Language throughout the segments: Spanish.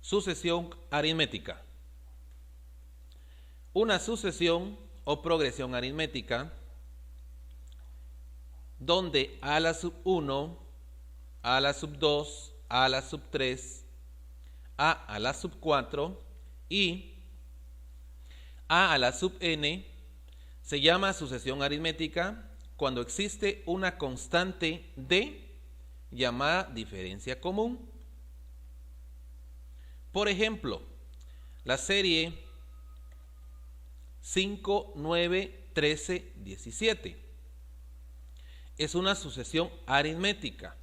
Sucesión aritmética. Una sucesión o progresión aritmética donde a la sub 1, a la sub 2, a la sub 3, a la sub 4 y a la sub n se llama sucesión aritmética cuando existe una constante d llamada diferencia común. Por ejemplo, la serie 5, 9, 13, 17 es una sucesión aritmética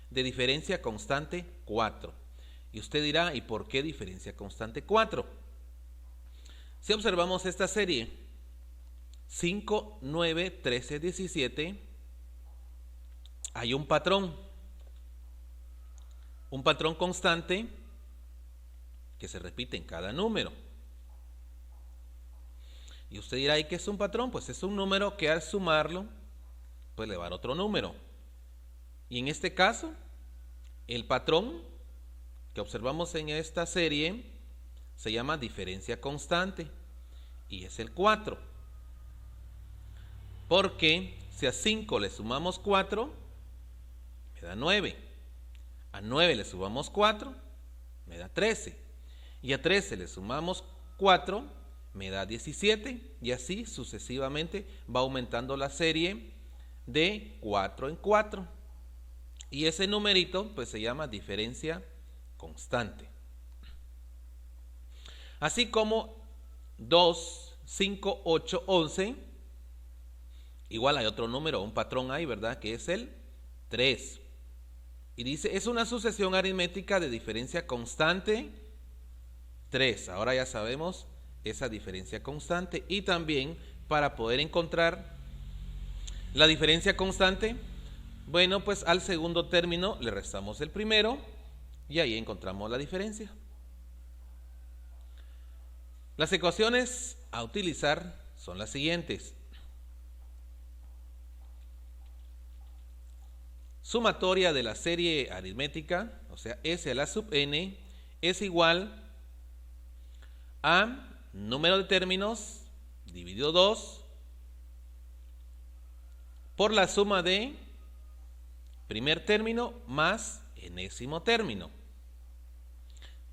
de diferencia constante 4. Y usted dirá, ¿y por qué diferencia constante 4? Si observamos esta serie 5, 9, 13, 17, hay un patrón constante que se repite en cada número. Y usted dirá, ¿y qué es un patrón? Pues es un número que al sumarlo puede elevar otro número. Y en este caso, el patrón que observamos en esta serie se llama diferencia constante y es el 4. Porque si a 5 le sumamos 4, me da 9. A 9 le sumamos 4, me da 13. Y a 13 le sumamos 4, me da 17. Y así sucesivamente va aumentando la serie de 4 en 4. Y ese numerito pues se llama diferencia constante. Así como 2, 5, 8, 11, igual hay otro número, un patrón ahí, ¿verdad? Que es el 3. Y dice, es una sucesión aritmética de diferencia constante 3. Ahora ya sabemos esa diferencia constante. Y también para poder encontrar la diferencia constante, bueno, pues al segundo término le restamos el primero y ahí encontramos la diferencia. Las ecuaciones a utilizar son las siguientes. Sumatoria de la serie aritmética, o sea, S a la sub n, es igual a número de términos dividido 2 por la suma de primer término más enésimo término.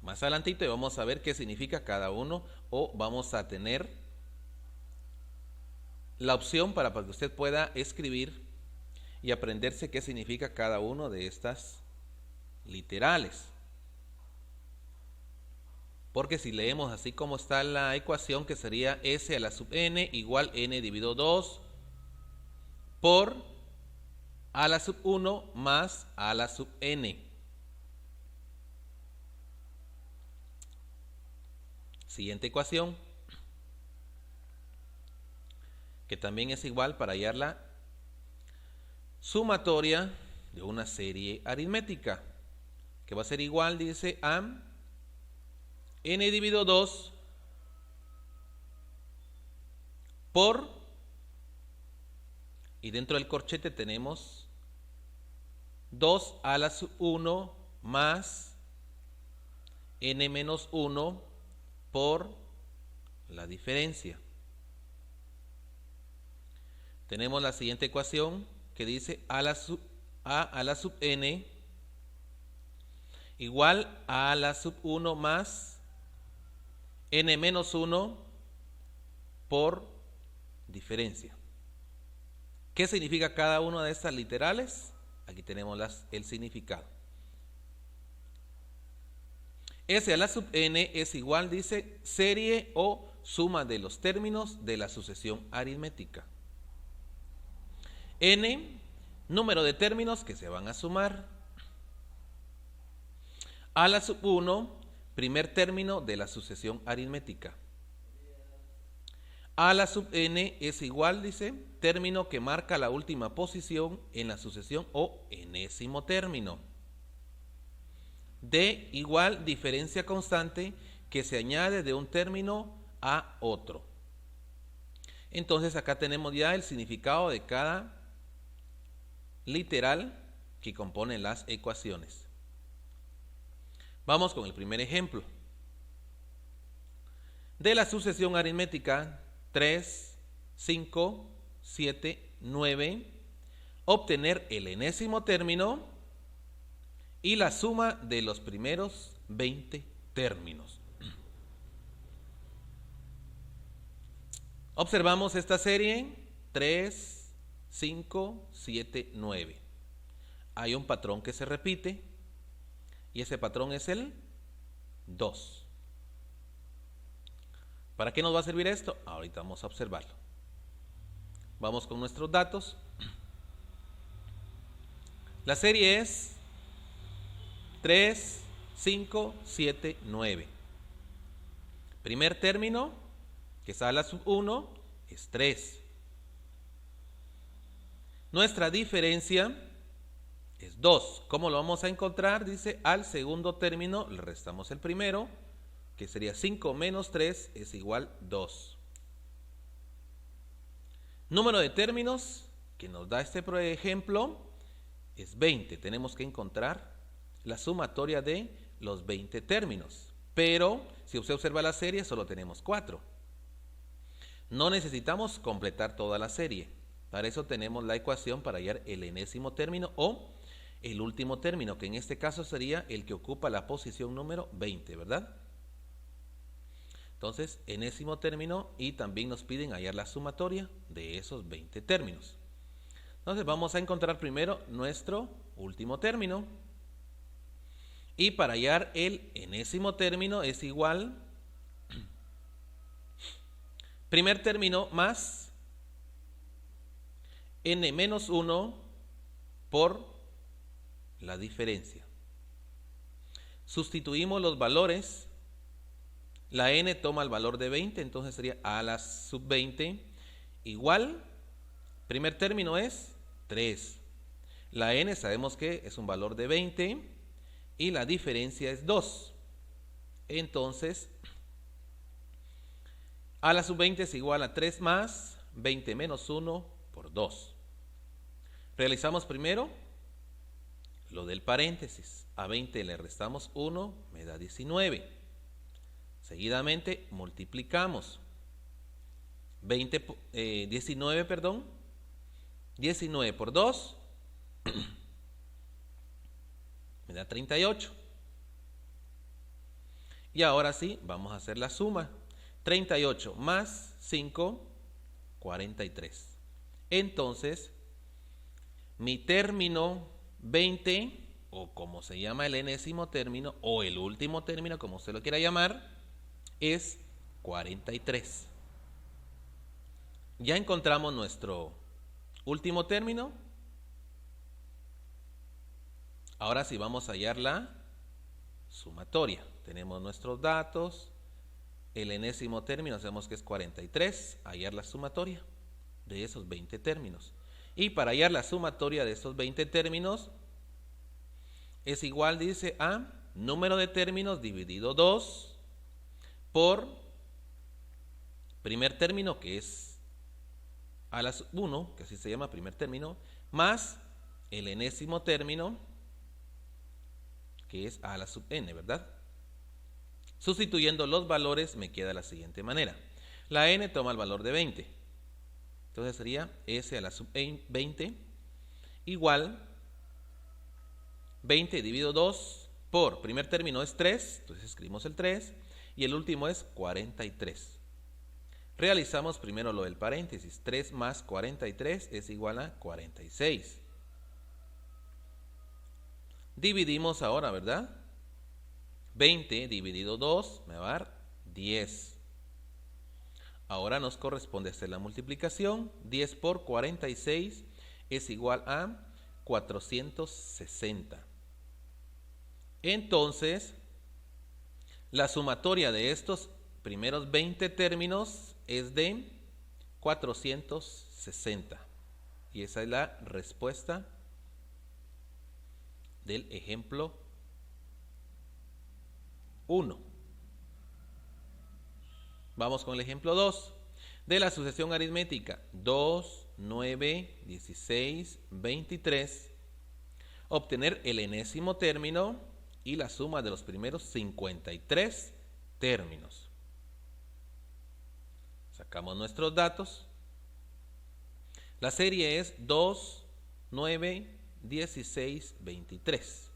Más adelantito vamos a ver qué significa cada uno, o vamos a tener la opción para que usted pueda escribir y aprenderse qué significa cada uno de estas literales. Porque si leemos así como está la ecuación, que sería S a la sub n igual n dividido 2 por a la sub 1 más a la sub n. Siguiente ecuación, que también es igual para hallar la sumatoria de una serie aritmética, que va a ser igual, dice, a n dividido 2 por, y dentro del corchete tenemos 2 a la sub 1 más n menos 1 por la diferencia. Tenemos la siguiente ecuación que dice a la sub n igual a la sub 1 más n menos 1 por diferencia. ¿Qué significa cada una de estas literales? Aquí tenemos el significado. S a la sub n es igual, dice, serie o suma de los términos de la sucesión aritmética. N, número de términos que se van a sumar. A la sub 1, primer término de la sucesión aritmética. A la sub n es igual, dice, término que marca la última posición en la sucesión o enésimo término. D igual diferencia constante que se añade de un término a otro. Entonces acá tenemos ya el significado de cada literal que compone las ecuaciones. Vamos con el primer ejemplo. De la sucesión aritmética 3, 5, 7, 9, obtener el enésimo término y la suma de los primeros 20 términos. Observamos esta serie 3, 5, 7, 9. Hay un patrón que se repite y ese patrón es el 2. ¿Para qué nos va a servir esto? Ahorita vamos a observarlo. Vamos con nuestros datos. La serie es 3, 5, 7, 9. Primer término, que es a la sub 1, es 3. Nuestra diferencia es 2. ¿Cómo lo vamos a encontrar? Dice, al segundo término le restamos el primero, que sería 5 menos 3 es igual 2. Número de términos que nos da este ejemplo es 20. Tenemos que encontrar la sumatoria de los 20 términos. Pero si usted observa la serie, solo tenemos 4. No necesitamos completar toda la serie. Para eso tenemos la ecuación para hallar el enésimo término o el último término, que en este caso sería el que ocupa la posición número 20, ¿verdad? Entonces, enésimo término, y también nos piden hallar la sumatoria de esos 20 términos. Entonces vamos a encontrar primero nuestro último término. Y para hallar el enésimo término es igual primer término más n menos 1 por la diferencia. Sustituimos los valores. La n toma el valor de 20, entonces sería a la sub 20 igual, primer término es 3. La n sabemos que es un valor de 20 y la diferencia es 2. Entonces, a la sub 20 es igual a 3 más 20 menos 1 por 2. Realizamos primero lo del paréntesis. A 20 le restamos 1, me da 19. Seguidamente multiplicamos 19 por 2 me da 38. Y ahora sí, vamos a hacer la suma. 38 más 5, 43. Entonces, mi término 20, o como se llama el enésimo término, o el último término, como usted lo quiera llamar, es 43. Ya encontramos nuestro último término. Ahora sí vamos a hallar la sumatoria. Tenemos nuestros datos. El enésimo término sabemos que es 43. Hallar la sumatoria de esos 20 términos. Y para hallar la sumatoria de esos 20 términos es igual, dice, a número de términos dividido 2 por primer término, que es a la sub 1, que así se llama primer término, más el enésimo término, que es a la sub n, ¿verdad? Sustituyendo los valores me queda de la siguiente manera. La n toma el valor de 20. Entonces sería s a la sub 20 igual 20 dividido 2 por primer término es 3, entonces escribimos el 3, y el último es 43. Realizamos primero lo del paréntesis. 3 más 43 es igual a 46. Dividimos ahora, ¿verdad? 20 dividido 2 me va a dar 10. Ahora nos corresponde hacer la multiplicación. 10 por 46 es igual a 460. Entonces, la sumatoria de estos primeros 20 términos es de 460. Y esa es la respuesta del ejemplo 1. Vamos con el ejemplo 2. De la sucesión aritmética 2, 9, 16, 23. Obtener el enésimo término y la suma de los primeros 53 términos. Sacamos nuestros datos. La serie es 2, 9, 16, 23.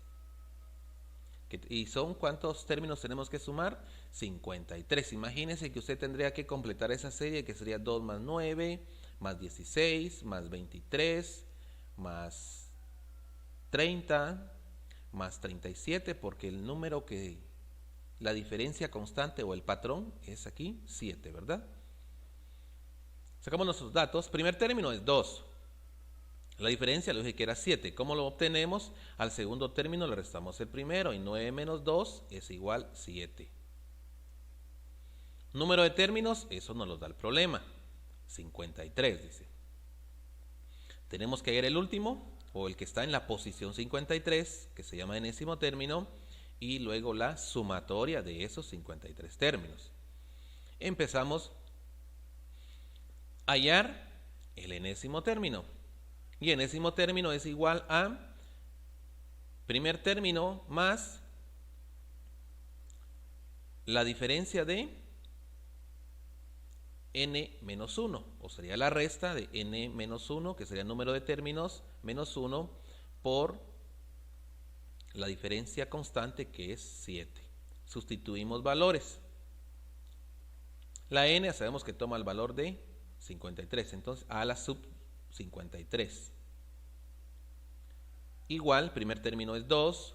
¿Y son cuántos términos tenemos que sumar? 53. Imagínense que usted tendría que completar esa serie, que sería 2 más 9, más 16, más 23, más 30, más 37, porque el número que, la diferencia constante o el patrón es aquí 7, ¿verdad? Sacamos nuestros datos. Primer término es 2. La diferencia le dije que era 7. ¿Cómo lo obtenemos? Al segundo término le restamos el primero y 9 menos 2 es igual 7. Número de términos, eso nos lo da el problema. 53 dice. Tenemos que hallar el último o el que está en la posición 53, que se llama enésimo término, y luego la sumatoria de esos 53 términos. Empezamos a hallar el enésimo término. Y enésimo término es igual a primer término más la diferencia de n menos 1, o sería la resta de n menos 1, que sería el número de términos, menos 1, por la diferencia constante, que es 7. Sustituimos valores. La n sabemos que toma el valor de 53, entonces a la sub 53. Igual, primer término es 2,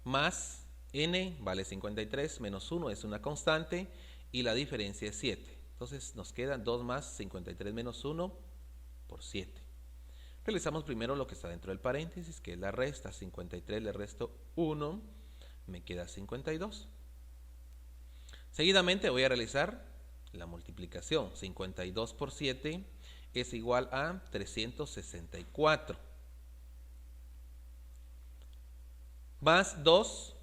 más n vale 53, menos 1 es una constante, y la diferencia es 7. Entonces nos quedan 2 más 53 menos 1 por 7. Realizamos primero lo que está dentro del paréntesis, que es la resta. 53 le resto 1, me queda 52. Seguidamente voy a realizar la multiplicación. 52 por 7 es igual a 364. Más 2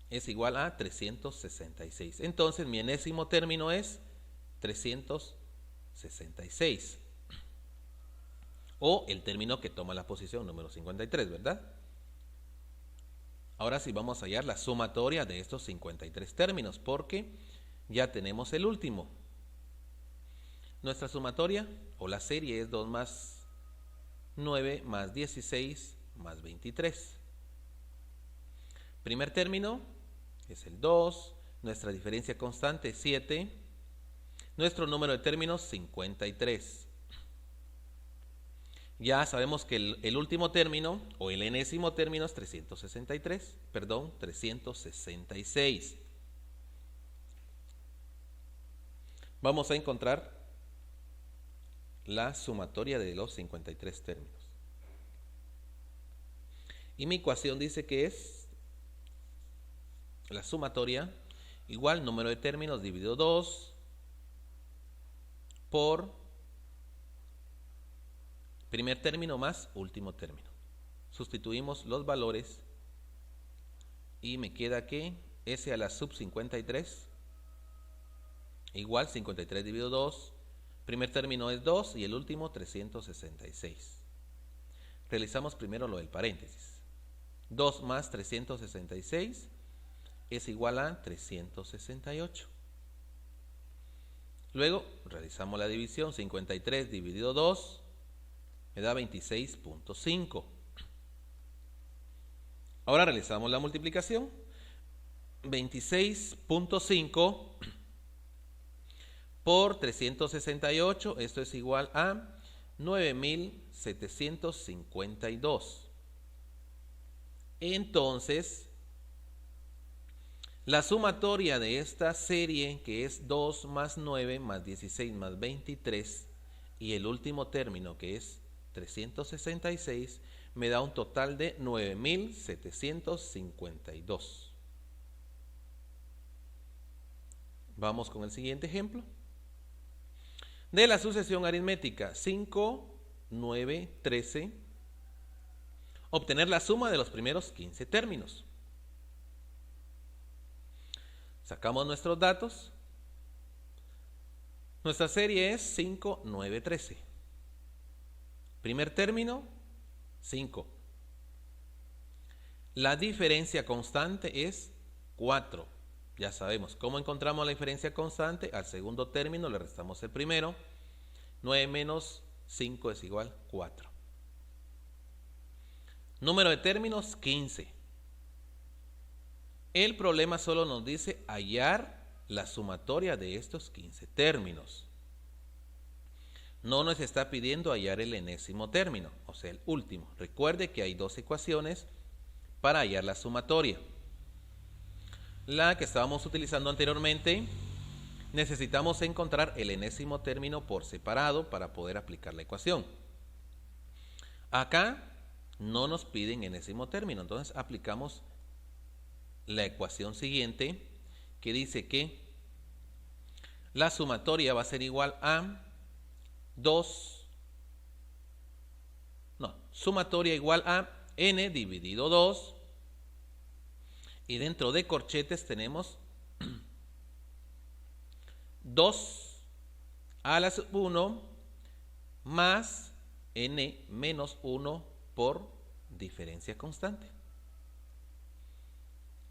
es igual a 366. Entonces mi enésimo término es 366. O el término que toma la posición número 53, ¿verdad? Ahora sí vamos a hallar la sumatoria de estos 53 términos, porque ya tenemos el último. Nuestra sumatoria o la serie es 2 más 9 más 16 más 23. Primer término es el 2, nuestra diferencia constante es 7, nuestro número de términos 53. Ya sabemos que el último término o el enésimo término es 366. Vamos a encontrar la sumatoria de los 53 términos. Y mi ecuación dice que es la sumatoria igual número de términos dividido 2 por primer término más último término. Sustituimos los valores y me queda que S a la sub 53 igual 53 dividido 2. Primer término es 2 y el último 366. Realizamos primero lo del paréntesis. 2 más 366 es igual a 368. Luego realizamos la división. 53 dividido 2 me da 26.5. Ahora realizamos la multiplicación. 26.5 por 368, esto es igual a 9.752. Entonces, la sumatoria de esta serie, que es 2 más 9 más 16 más 23, y el último término, que es 366, me da un total de 9.752. Vamos con el siguiente ejemplo. De la sucesión aritmética 5, 9, 13, obtener la suma de los primeros 15 términos. Sacamos nuestros datos. Nuestra serie es 5, 9, 13. Primer término, 5. La diferencia constante es 4. Ya sabemos cómo encontramos la diferencia constante. Al segundo término le restamos el primero. 9 menos 5 es igual a 4. Número de términos, 15. El problema solo nos dice hallar la sumatoria de estos 15 términos. No nos está pidiendo hallar el enésimo término, o sea, el último. Recuerde que hay dos ecuaciones para hallar la sumatoria. La que estábamos utilizando anteriormente, necesitamos encontrar el enésimo término por separado para poder aplicar la ecuación. Acá no nos piden enésimo término, entonces aplicamos la ecuación siguiente que dice que la sumatoria va a ser igual a sumatoria igual a n dividido 2, y dentro de corchetes tenemos 2 a la sub 1 más n menos 1 por diferencia constante.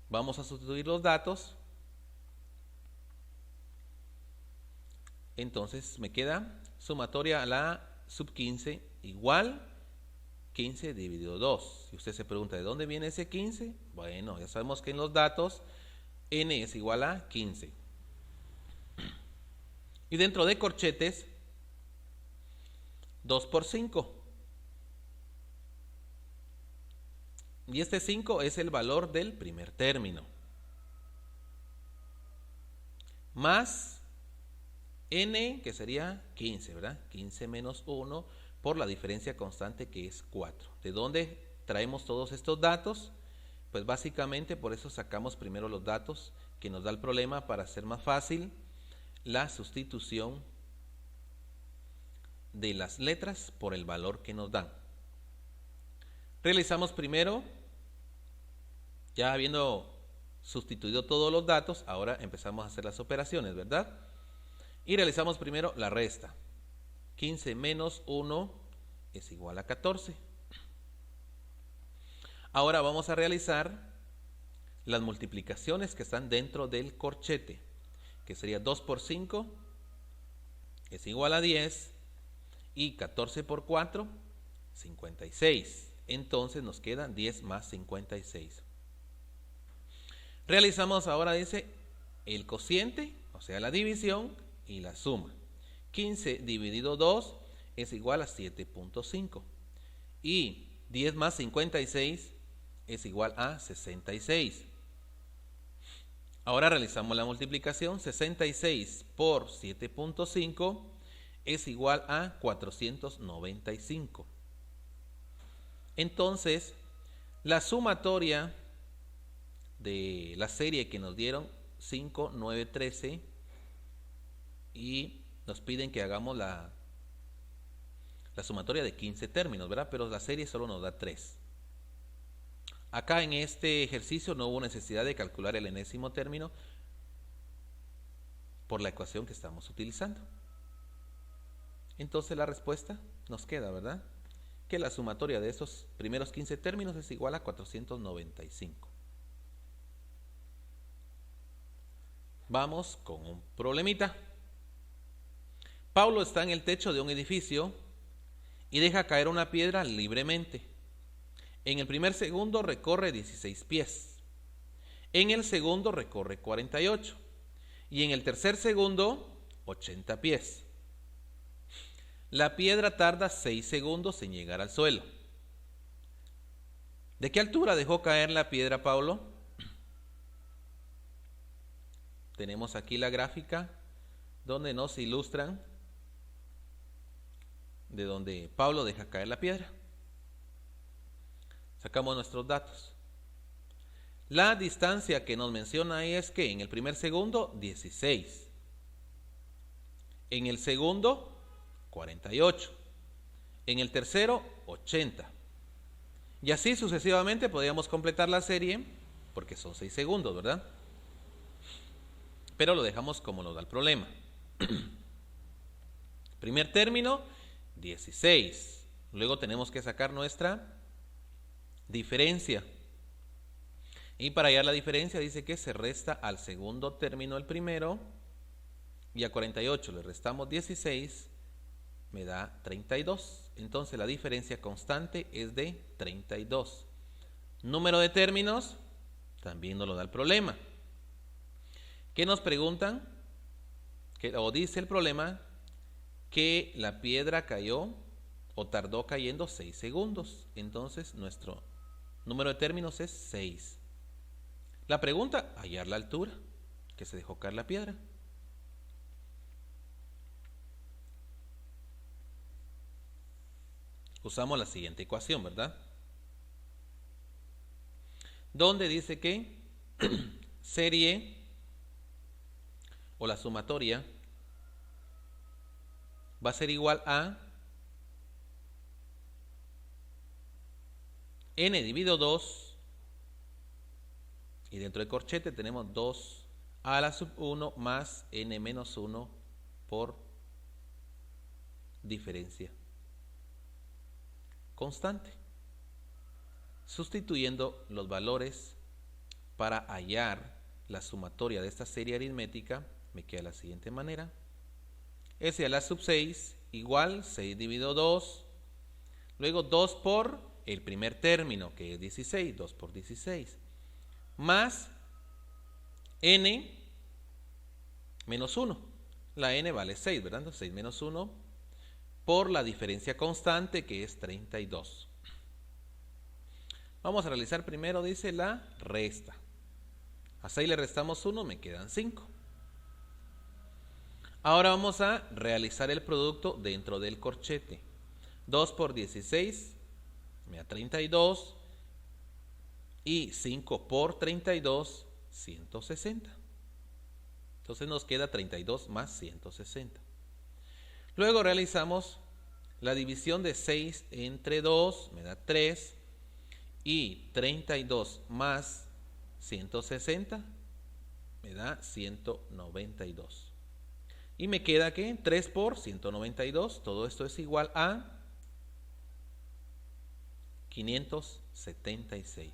Vamos a sustituir los datos. Entonces me queda sumatoria a la sub 15 igual 15 dividido 2. Si usted se pregunta ¿de dónde viene ese 15? Bueno, ya sabemos que en los datos n es igual a 15. Y dentro de corchetes, 2 por 5. Y este 5 es el valor del primer término. Más n, que sería 15, ¿verdad? 15 menos 1 por la diferencia constante que es 4. ¿De dónde traemos todos estos datos? Pues básicamente por eso sacamos primero los datos que nos da el problema para hacer más fácil la sustitución de las letras por el valor que nos dan. Realizamos primero, ya habiendo sustituido todos los datos, ahora empezamos a hacer las operaciones, ¿verdad? Y realizamos primero la resta. 15 menos 1 es igual a 14. Ahora vamos a realizar las multiplicaciones que están dentro del corchete, que sería 2 por 5 es igual a 10 y 14 por 4, 56. Entonces nos quedan 10 más 56. Realizamos ahora, dice, el cociente, o sea, la división y la suma. 15 dividido 2 es igual a 7.5 y 10 más 56 es igual a 66. Ahora realizamos la multiplicación. 66 por 7.5 es igual a 495. Entonces, la sumatoria de la serie que nos dieron 5, 9, 13 y nos piden que hagamos la sumatoria de 15 términos, ¿verdad? Pero la serie solo nos da 3. Acá en este ejercicio no hubo necesidad de calcular el enésimo término por la ecuación que estamos utilizando. Entonces la respuesta nos queda, ¿verdad? Que la sumatoria de estos primeros 15 términos es igual a 495. Vamos con un problemita. Pablo está en el techo de un edificio y deja caer una piedra libremente. En el primer segundo recorre 16 pies. En el segundo recorre 48. Y en el tercer segundo, 80 pies. La piedra tarda 6 segundos en llegar al suelo. ¿De qué altura dejó caer la piedra Pablo? Tenemos aquí la gráfica donde nos ilustran de donde Pablo deja caer la piedra. Sacamos nuestros datos. La distancia que nos menciona ahí es que en el primer segundo 16, en el segundo 48, en el tercero 80, y así sucesivamente podríamos completar la serie porque son 6 segundos, ¿verdad? Pero lo dejamos como nos da el problema. Primer término 16, luego tenemos que sacar nuestra diferencia. Y para hallar la diferencia dice que se resta al segundo término el primero, y a 48 le restamos 16, me da 32. Entonces la diferencia constante es de 32. Número de términos, también nos lo da el problema. ¿Qué nos preguntan? O dice el problema que la piedra cayó o tardó cayendo 6 segundos. Entonces nuestro número de términos es 6. La pregunta, hallar la altura que se dejó caer la piedra. Usamos la siguiente ecuación, ¿verdad? Donde dice que serie o la sumatoria va a ser igual a n dividido 2, y dentro del corchete tenemos 2 a la sub 1 más n menos 1 por diferencia constante. Sustituyendo los valores para hallar la sumatoria de esta serie aritmética, me queda de la siguiente manera. S a la sub 6 igual 6 dividido 2, luego 2 por el primer término, que es 16, 2 por 16, más n menos 1. La n vale 6, ¿verdad? 6 menos 1 por la diferencia constante, que es 32. Vamos a realizar primero, dice, la resta. A 6 le restamos 1, me quedan 5. Ahora vamos a realizar el producto dentro del corchete. 2 por 16 me da 32, y 5 por 32, 160. Entonces nos queda 32 más 160. Luego realizamos la división de 6 entre 2, me da 3, y 32 más 160 me da 192. Y me queda que 3 por 192, todo esto es igual a 576.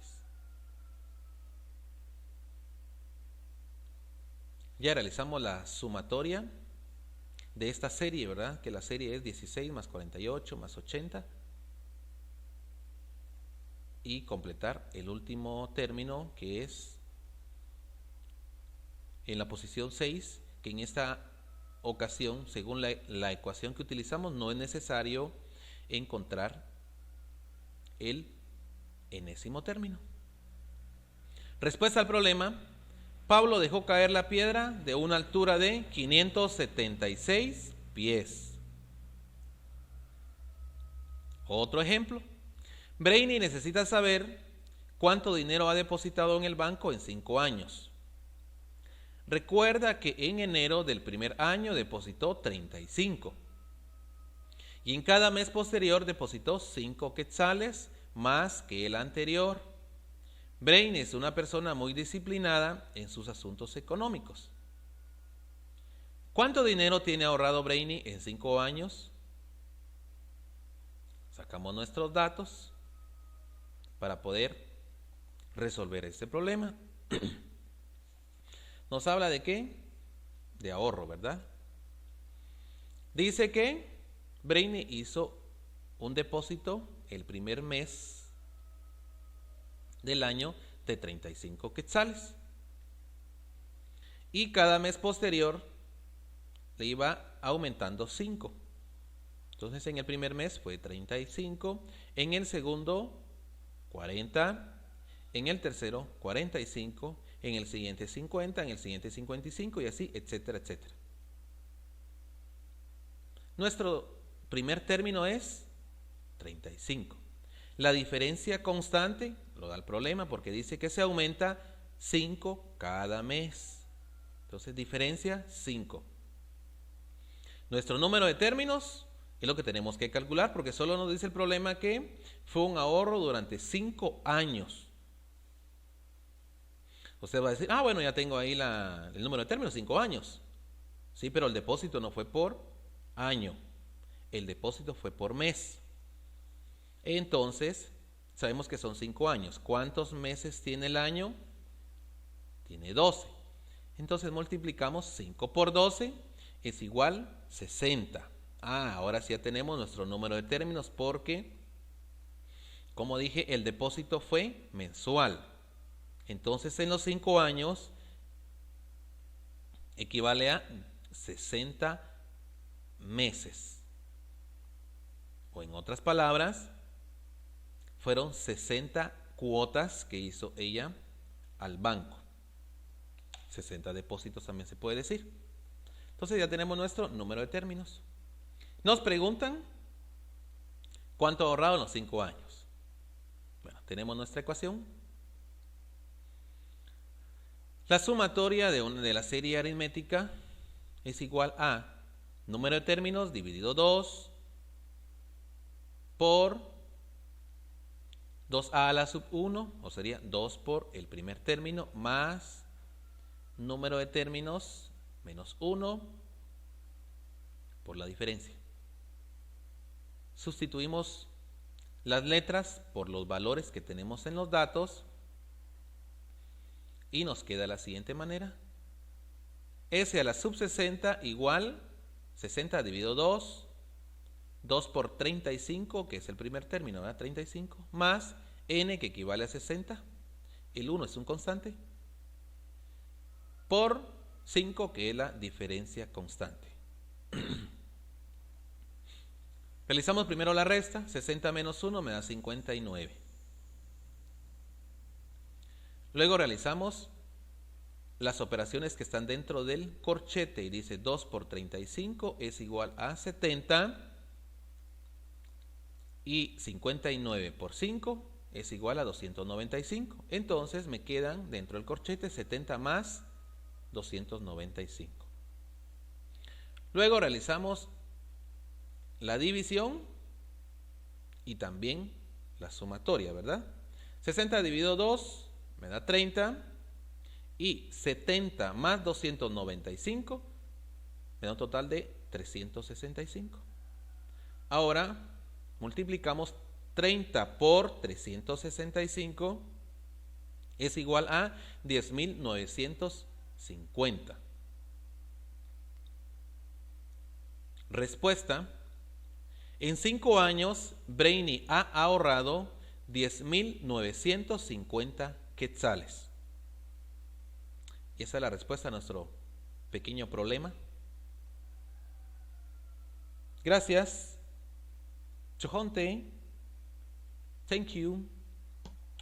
Ya realizamos la sumatoria de esta serie, ¿verdad? Que la serie es 16 más 48 más 80. Y completar el último término, que es en la posición 6, que en esta ocasión, según la ecuación que utilizamos, no es necesario encontrar el enésimo término. Respuesta al problema: Pablo dejó caer la piedra de una altura de 576 pies. Otro ejemplo: Brainy necesita saber cuánto dinero ha depositado en el banco en 5 años. Recuerda que en enero del primer año depositó 35. Y en cada mes posterior depositó 5 quetzales más que el anterior. Brainy es una persona muy disciplinada en sus asuntos económicos. ¿Cuánto dinero tiene ahorrado Brainy en 5 años? Sacamos nuestros datos para poder resolver este problema. Nos habla de qué? De ahorro, ¿verdad? Dice que Brainy hizo un depósito el primer mes del año de 35 quetzales. Y cada mes posterior le iba aumentando 5. Entonces en el primer mes fue 35, en el segundo 40, en el tercero 45, en el siguiente 50, en el siguiente 55 y así, etcétera, etcétera. Nuestro primer término es 35. La diferencia constante lo da el problema porque dice que se aumenta 5 cada mes. Entonces diferencia 5. Nuestro número de términos es lo que tenemos que calcular porque solo nos dice el problema que fue un ahorro durante 5 años. Usted va a decir, bueno, ya tengo ahí el número de términos, 5 años. Sí, pero el depósito no fue por año, el depósito fue por mes. Entonces, sabemos que son 5 años. ¿Cuántos meses tiene el año? tiene 12. Entonces multiplicamos 5 por 12 es igual 60. Ahora sí ya tenemos nuestro número de términos porque, como dije, el depósito fue mensual. Entonces en los 5 años equivale a 60 meses. O en otras palabras, fueron 60 cuotas que hizo ella al banco. 60 depósitos también se puede decir. Entonces ya tenemos nuestro número de términos. Nos preguntan cuánto ha ahorrado en los 5 años. Bueno, tenemos nuestra ecuación. La sumatoria de la serie aritmética es igual a número de términos dividido 2 por 2a a la sub 1, o sería 2 por el primer término, más número de términos menos 1 por la diferencia. Sustituimos las letras por los valores que tenemos en los datos y nos queda de la siguiente manera. S a la sub 60 igual 60 dividido 2, 2 por 35, que es el primer término, ¿verdad? 35, más n, que equivale a 60. El 1 es un constante. Por 5, que es la diferencia constante. Realizamos primero la resta. 60 menos 1 me da 59. Luego realizamos las operaciones que están dentro del corchete y dice 2 por 35 es igual a 70 y 59 por 5 es igual a 295. Entonces me quedan dentro del corchete 70 más 295. Luego realizamos la división y también la sumatoria, ¿verdad? 60 dividido 2 me da 30 y 70 más 295 me da un total de 365. Ahora multiplicamos 30 por 365 es igual a 10.950. Respuesta: en 5 años Brainy ha ahorrado 10.950 quetzales. Y esa es la respuesta a nuestro pequeño problema. Gracias. Chojonte. Thank you.